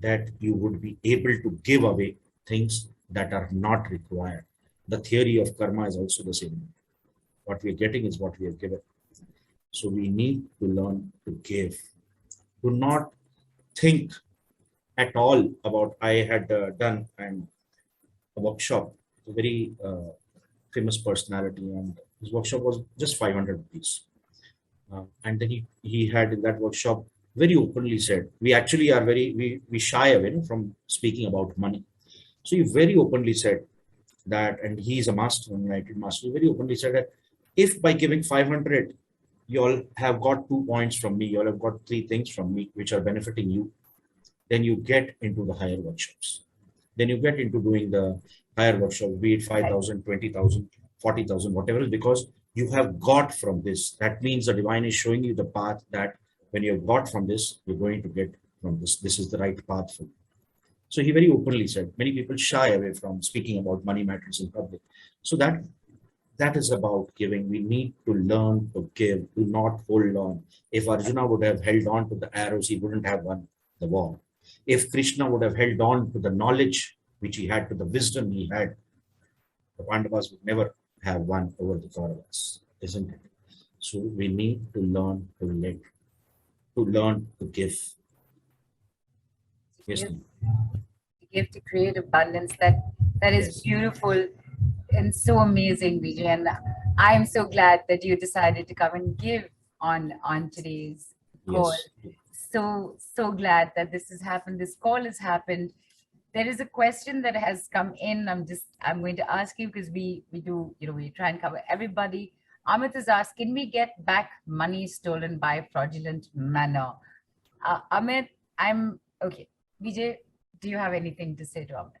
that you would be able to give away things that are not required. The theory of karma is also the same. What we are getting is what we have given. So we need to learn to give. Do not think at all about. I had done a workshop, a very famous personality, and his workshop was just 500 rupees. And then he had in that workshop very openly said, we actually are we shy away from speaking about money. So he very openly said that, and he's a master, an enlightened master, he very openly said that if by giving 500, you all have got 2 points from me, you all have got 3 things from me, which are benefiting you, then you get into the higher workshops. Then you get into doing the higher workshop, be it 5,000, 20,000, 40,000, whatever, because you have got from this. That means the divine is showing you the path that when you have got from this, you're going to get from this. This is the right path for you. So he very openly said, many people shy away from speaking about money matters in public. So that is about giving. We need to learn to give, do not hold on. If Arjuna would have held on to the arrows, he wouldn't have won the war. If Krishna would have held on to the knowledge which he had, to the wisdom he had, the Pandavas would never have won over the Kauravas, isn't it? So we need to learn to let, to learn to give. Yes, To give, to create abundance. That is yes, beautiful and so amazing, Vijay. And I'm so glad that you decided to come and give on today's call. yes. So glad that this has happened. This call has happened. There is a question that has come in. I'm going to ask you because we do, we try and cover everybody. Amit has asked, can we get back money stolen by fraudulent manner? Amit, I'm okay. Vijay, do you have anything to say to Amit?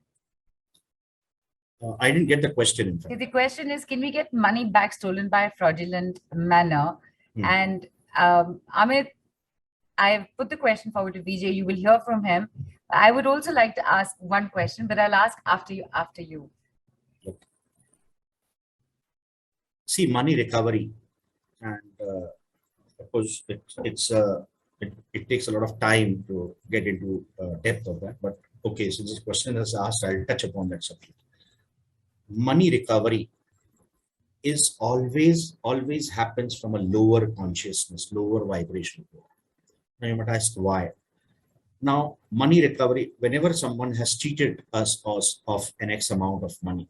I didn't get the question in fact. The question is, can we get money back stolen by a fraudulent manner? And Amit, I've put the question forward to Vijay. You will hear from him. I would also like to ask one question, but I'll ask after you. Okay. See, money recovery, and of course, it takes a lot of time to get into depth of that. But okay, so this question is asked, I'll touch upon that subject. Money recovery is always happens from a lower consciousness, lower vibration. Now you might ask why. Now, money recovery, whenever someone has cheated us of an X amount of money,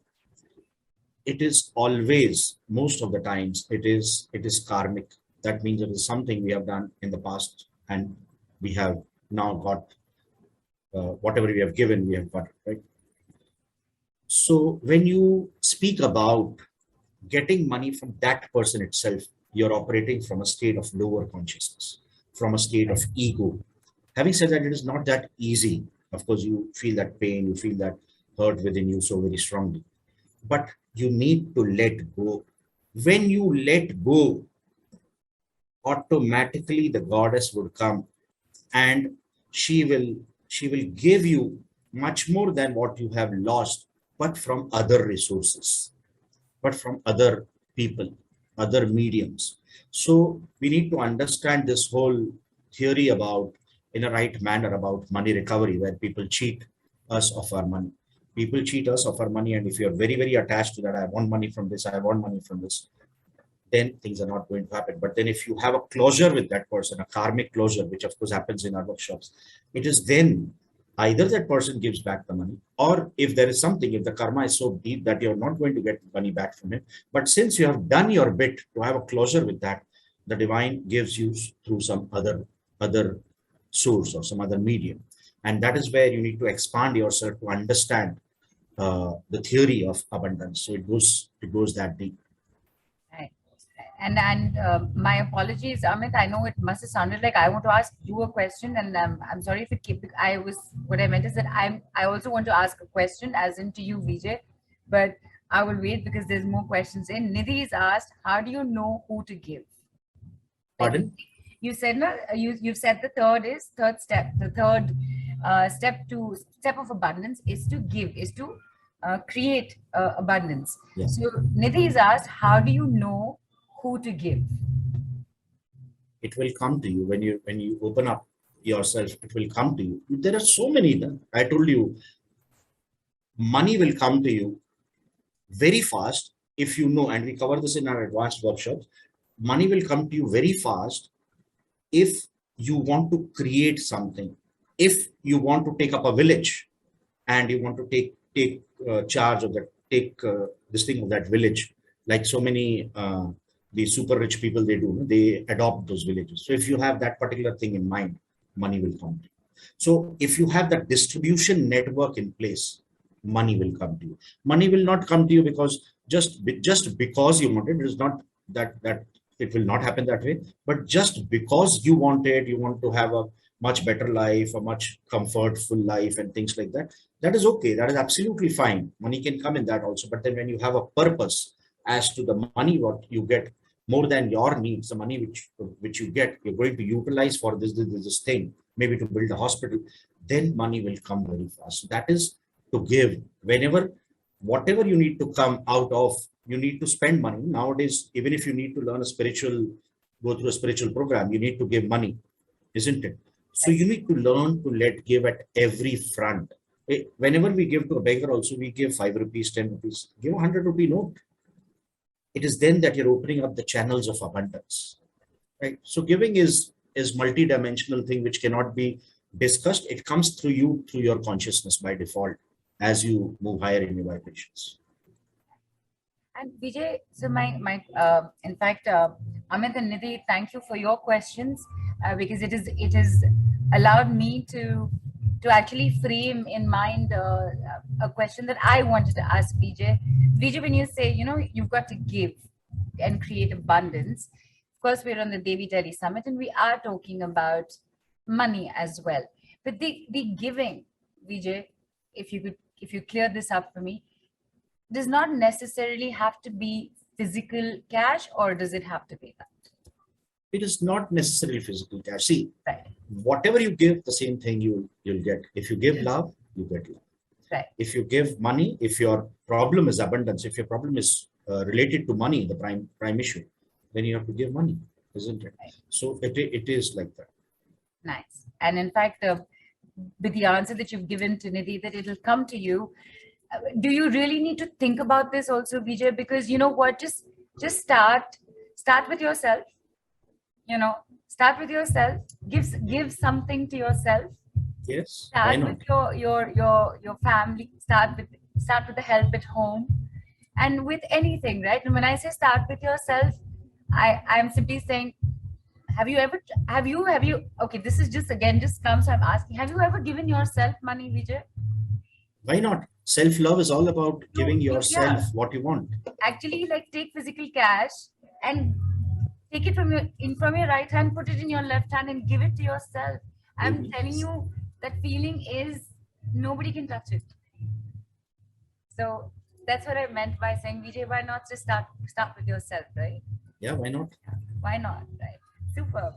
it is always, most of the times, it is karmic. That means it is something we have done in the past, and we have now got whatever we have given, we have got, right? So when you speak about getting money from that person itself, you're operating from a state of lower consciousness, from a state of ego. Having said that, it is not that easy. Of course, you feel that pain, you feel that hurt within you so very strongly. But you need to let go. When you let go, automatically the goddess would come, and she will give you much more than what you have lost, but from other resources, but from other people, other mediums. So we need to understand this whole theory about, in a right manner, about money recovery, where people cheat us of our money. People cheat us of our money, and if you're very, very attached to that, I want money from this, I want money from this, then things are not going to happen. But then if you have a closure with that person, a karmic closure, which of course happens in our workshops, it is then either that person gives back the money, or if there is something, if the karma is so deep that you're not going to get money back from him, but since you have done your bit to have a closure with that, the divine gives you through some other source or some other medium. And that is where you need to expand yourself to understand the theory of abundance. So it goes that deep. Right. And my apologies, Amit. I know it must have sounded like I want to ask you a question, and I'm sorry if it keep. What I meant is that I also want to ask a question, as in to you, Vijay, but I will wait because there's more questions in. Nidhi is asked, how do you know who to give? Pardon? You said no. You've said the third step. The third step of abundance is to give, is to create abundance. Yeah. So Nidhi is asked, how do you know who to give? It will come to you when you open up yourself, it will come to you. There are so many. I told you, money will come to you very fast if you know, and we cover this in our advanced workshops. Money will come to you very fast if you want to create something. If you want to take up a village and you want to take charge of that, take this thing of that village, like so many the super rich people, they adopt those villages. So if you have that particular thing in mind, money will come to you. So if you have that distribution network in place, money will come to you. Money will not come to you because just because you want it. It is not that it will not happen that way, but just because you want it, you want to have a much better life, a much comfortful life and things like that. That is okay. That is absolutely fine. Money can come in that also. But then when you have a purpose as to the money, what you get more than your needs, the money which you get, you're going to utilize for this thing, maybe to build a hospital, then money will come very fast. So that is to give. Whenever, whatever you need to come out of, you need to spend money. Nowadays, even if you need to learn go through a spiritual program, you need to give money, isn't it? So you need to learn to give at every front. Whenever we give to a beggar also, we give 5 rupees, 10 rupees, give a 100 rupee note. It is then that you're opening up the channels of abundance, right? So giving is multi-dimensional thing which cannot be discussed. It comes through you, through your consciousness by default, as you move higher in your vibrations. And Veejay, so in fact, Amit and Nidhi, thank you for your questions, because it has allowed me to actually frame in mind a question that I wanted to ask Veejay. Veejay, when you say, you've got to give and create abundance, of course, we're on the Devi Tele Summit and we are talking about money as well. But the giving, Veejay, if you clear this up for me, does not necessarily have to be physical cash, or does it have to be that? It is not necessarily physical cash. See, right. Whatever you give, the same thing you'll get. If you give love, you get love. Right. If you give money, if your problem is abundance, if your problem is related to money, the prime issue, then you have to give money, isn't it? Right. So it is like that. Nice. And in fact, with the answer that you've given to Nidhi, that it'll come to you. Do you really need to think about this also, Veejay? Because you know what, just start with yourself. Start with yourself. Give something to yourself. Yes. Start with your family. Start with the help at home, and with anything, right? And when I say start with yourself, I'm simply saying, have you okay, this is just comes, I'm asking, have you ever given yourself money, Veejay? Why not? Self-love is all about giving yourself what you want. Actually, like, take physical cash and take it from your right hand, put it in your left hand and give it to yourself. I'm telling you, that feeling is, nobody can touch it. So that's what I meant by saying, Veejay, why not just start with yourself, right? Yeah, why not? Why not, right? Super.